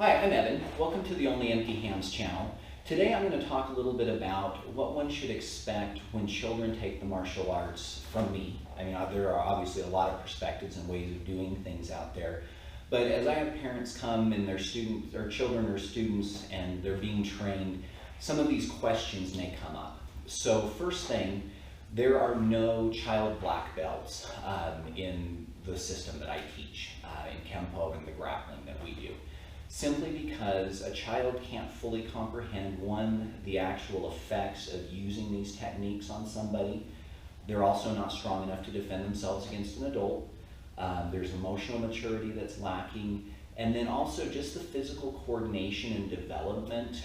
Hi, I'm Evan. Welcome to the Only Empty Hands channel. Today I'm going to talk a little bit about what one should expect when children take the martial arts from me. I mean, there are obviously a lot of perspectives and ways of doing things out there, but as I have parents come and their students, or children or students, and they're being trained, some of these questions may come up. So first thing, there are no child black belts in the system that I teach, in Kempo and the grappling that we do. Simply because a child can't fully comprehend, one, the actual effects of using these techniques on somebody. They're also not strong enough to defend themselves against an adult. There's emotional maturity that's lacking. And then also just the physical coordination and development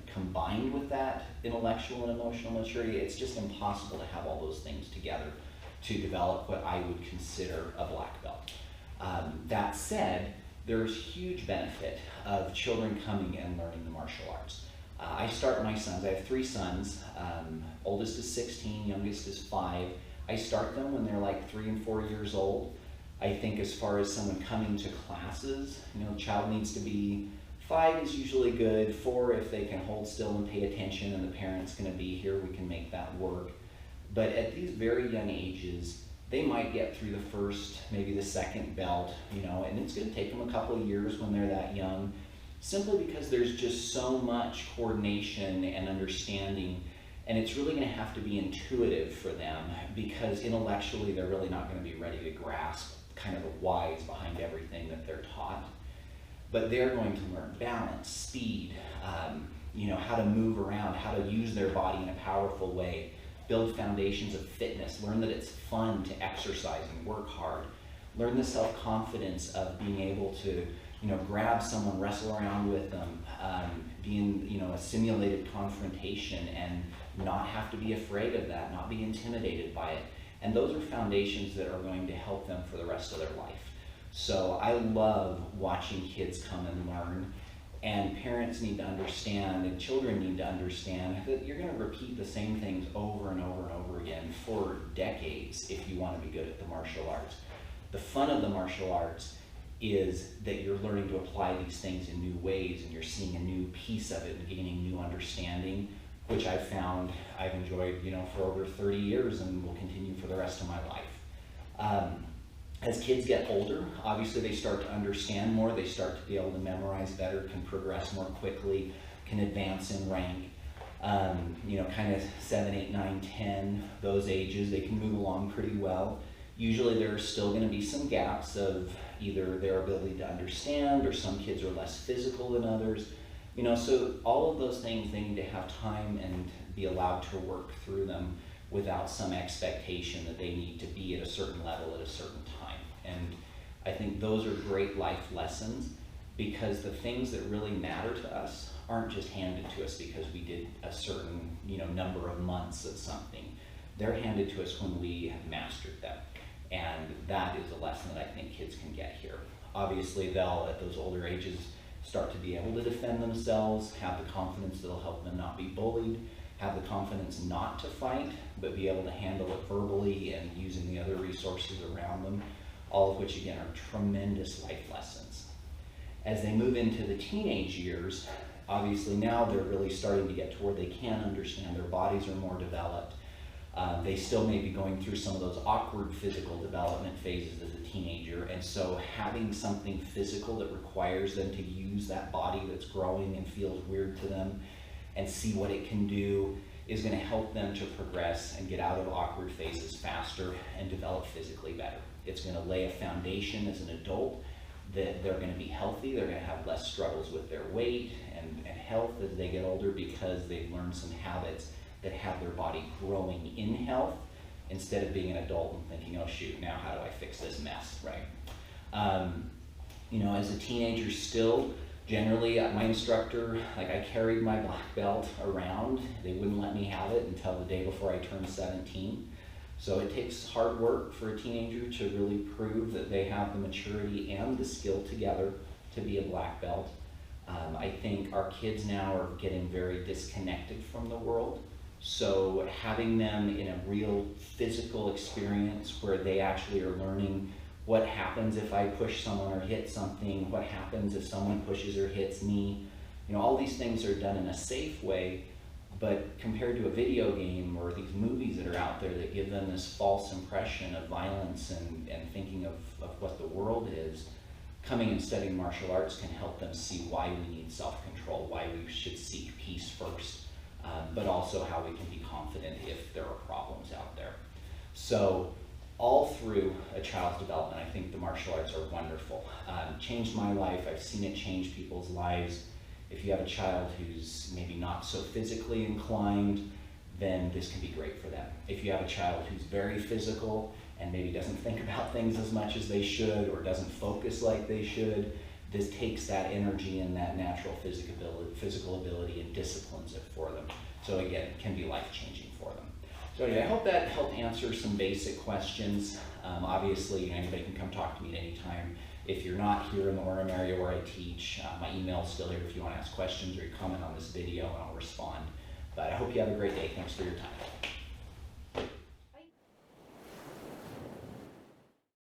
combined with that intellectual and emotional maturity. It's just impossible to have all those things together to develop what I would consider a black belt. That said, there's huge benefit of children coming and learning the martial arts. I start my sons, I have 3 sons, oldest is 16, youngest is 5. I start them when they're like 3 and 4 years old. I think as far as someone coming to classes, the child needs to be 5 is usually good, 4 if they can hold still and pay attention and the parent's gonna be here, we can make that work. But at these very young ages, they might get through the first, maybe the second belt, and it's going to take them a couple of years when they're that young, simply because there's just so much coordination and understanding, and it's really going to have to be intuitive for them, because intellectually they're really not going to be ready to grasp kind of the whys behind everything that they're taught. But they're going to learn balance, speed, how to move around, how to use their body in a powerful way, build foundations of fitness, learn that it's fun to exercise and work hard, learn the self-confidence of being able to, grab someone, wrestle around with them, be in, a simulated confrontation and not have to be afraid of that, not be intimidated by it. And those are foundations that are going to help them for the rest of their life. So I love watching kids come and learn. And parents need to understand, and children need to understand, that you're going to repeat the same things over and over and over again for decades if you want to be good at the martial arts. The fun of the martial arts is that you're learning to apply these things in new ways, and you're seeing a new piece of it and gaining new understanding, which I've found I've enjoyed, for over 30 years and will continue for the rest of my life. As kids get older, obviously they start to understand more, they start to be able to memorize better, can progress more quickly, can advance in rank. Kind of 7, 8, 9, 10, those ages, they can move along pretty well. Usually there's still going to be some gaps of either their ability to understand, or some kids are less physical than others. So all of those things, they need to have time and be allowed to work through them without some expectation that they need to be at a certain level at a certain time. And I think those are great life lessons, because the things that really matter to us aren't just handed to us because we did a certain number of months of something. They're handed to us when we have mastered them. And that is a lesson that I think kids can get here. Obviously they'll, at those older ages, start to be able to defend themselves, have the confidence that'll help them not be bullied, have the confidence not to fight, but be able to handle it verbally and using the other resources around them, all of which again are tremendous life lessons. As they move into the teenage years, obviously now they're really starting to get to where they can understand, their bodies are more developed. They still may be going through some of those awkward physical development phases as a teenager, and so having something physical that requires them to use that body that's growing and feels weird to them and see what it can do is going to help them to progress and get out of awkward phases faster and develop physically better. It's going to lay a foundation as an adult that they're going to be healthy, they're going to have less struggles with their weight and health as they get older, because they've learned some habits that have their body growing in health instead of being an adult and thinking, oh shoot, now how do I fix this mess, right? As a teenager still, generally, my instructor, I carried my black belt around. They wouldn't let me have it until the day before I turned 17. So it takes hard work for a teenager to really prove that they have the maturity and the skill together to be a black belt. I think our kids now are getting very disconnected from the world. So having them in a real physical experience where they actually are learning What happens if I push someone or hit something? What happens if someone pushes or hits me? You know, all these things are done in a safe way, but compared to a video game or these movies that are out there that give them this false impression of violence and thinking of what the world is, coming and studying martial arts can help them see why we need self-control, why we should seek peace first, but also how we can be confident if there are problems out there. So all through a child's development, I think the martial arts are wonderful. Changed my life. I've seen it change people's lives. If you have a child who's maybe not so physically inclined, then this can be great for them. If you have a child who's very physical and maybe doesn't think about things as much as they should or doesn't focus like they should, this takes that energy and that natural physical ability and disciplines it for them. So again, it can be life-changing for them. So anyway, I hope that helped answer some basic questions. Obviously, anybody can come talk to me at any time. If you're not here in the Orem area where I teach, my email is still here if you want to ask questions or you comment on this video and I'll respond. But I hope you have a great day. Thanks for your time.